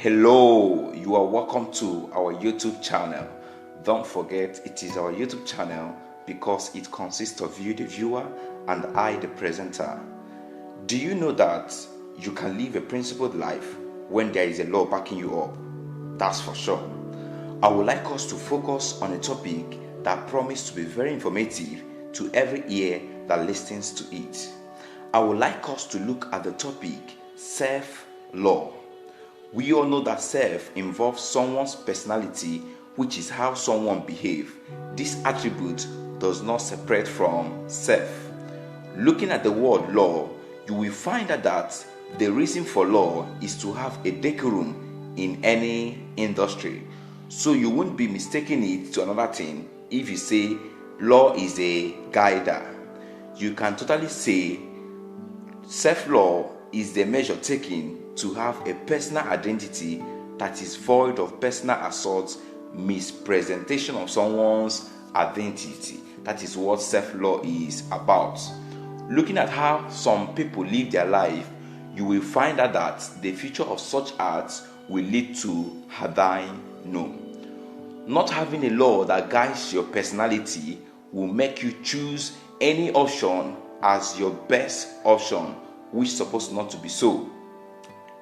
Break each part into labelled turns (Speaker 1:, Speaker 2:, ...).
Speaker 1: Hello, you are welcome to our YouTube channel. Don't forget, it is our YouTube channel because it consists of you, the viewer, and I, the presenter. Do you know that you can live a principled life when there is a law backing you up? That's for sure. I would like us to focus on a topic that promises to be very informative to every ear that listens to it. I would like us to look at the topic self-law. We all know that self involves someone's personality, which is how someone behaves. This attribute does not separate from self. Looking at the word law, you will find that the reason for law is to have a decorum in any industry. So you won't be mistaking it to another thing if you say law is a guider. You can totally say self-law is the measure taken to have a personal identity that is void of personal assault, mispresentation of someone's identity. That is what self-law is about. Looking at how some people live their life, you will find out that the future of such acts will lead to hadine no. Not having a law that guides your personality will make you choose any option as your best option, which is supposed not to be so.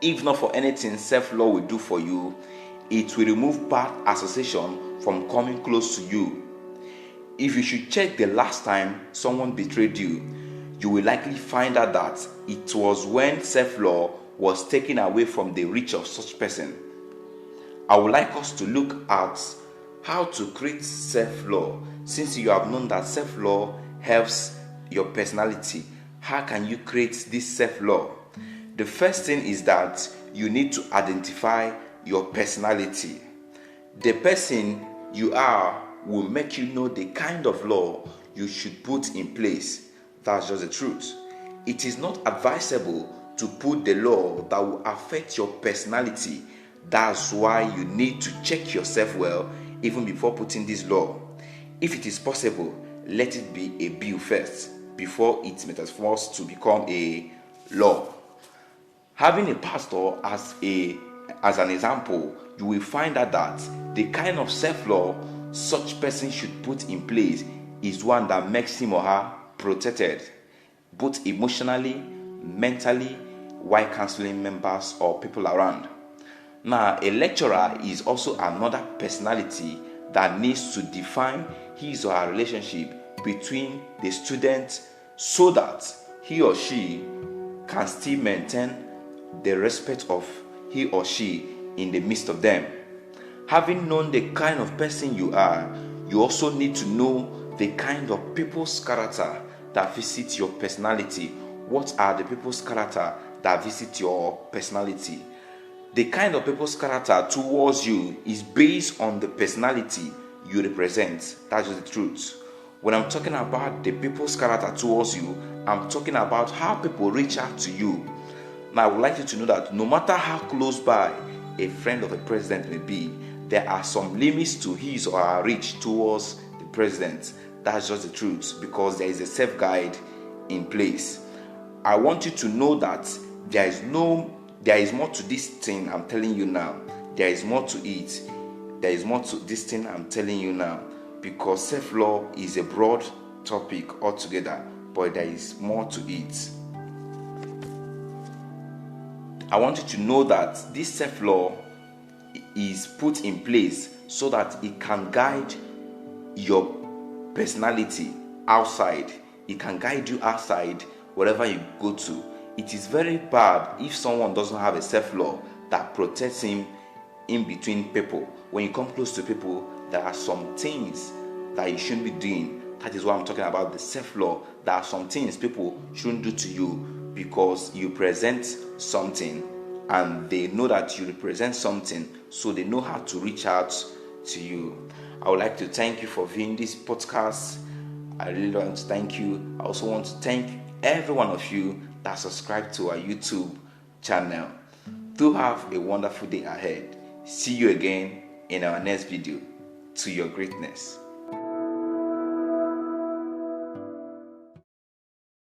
Speaker 1: If not for anything self-law will do for you, it will remove bad association from coming close to you. If you should check the last time someone betrayed you, you will likely find out that it was when self-law was taken away from the reach of such person. I would like us to look at how to create self-law. Since you have known that self-law helps your personality, how can you create this self-law? The first thing is that you need to identify your personality. The person you are will make you know the kind of law you should put in place. That's just the truth. It is not advisable to put the law that will affect your personality. That's why you need to check yourself well even before putting this law. If it is possible, let it be a bill first before it metamorphoses to become a law. Having a pastor as an example, you will find out that the kind of self-law such person should put in place is one that makes him or her protected, both emotionally, mentally, while counseling members or people around. Now, a lecturer is also another personality that needs to define his or her relationship between the student so that he or she can still maintain the respect of he or she in the midst of them. Having known the kind of person you are, you also need to know the kind of people's character that visit your personality. What are the people's character that visit your personality? The kind of people's character towards you is based on the personality you represent. That's just the truth. When I'm talking about the people's character towards you, I'm talking about how people reach out to you. Now, I would like you to know that no matter how close by a friend of the president may be, there are some limits to his or her reach towards the president. That's just the truth, because there is a safeguard in place. I want you to know that there is more to this thing I'm telling you now. There is more to it. There is more to this thing I'm telling you now, because self-law is a broad topic altogether, but there is more to it. I want you to know that this self-law is put in place so that it can guide your personality outside. It can guide you outside wherever you go to. It is very bad if someone doesn't have a self-law that protects him in between people. When you come close to people, there are some things that you shouldn't be doing. That is why I'm talking about the self-law. There are some things people shouldn't do to you because you present something and they know that you represent something, so they know how to reach out to you. I would like to thank you for viewing this podcast. I really want to thank you. I also want to thank every one of you that subscribe to our YouTube channel. Do have a wonderful day ahead. See you again in our next video. To your greatness.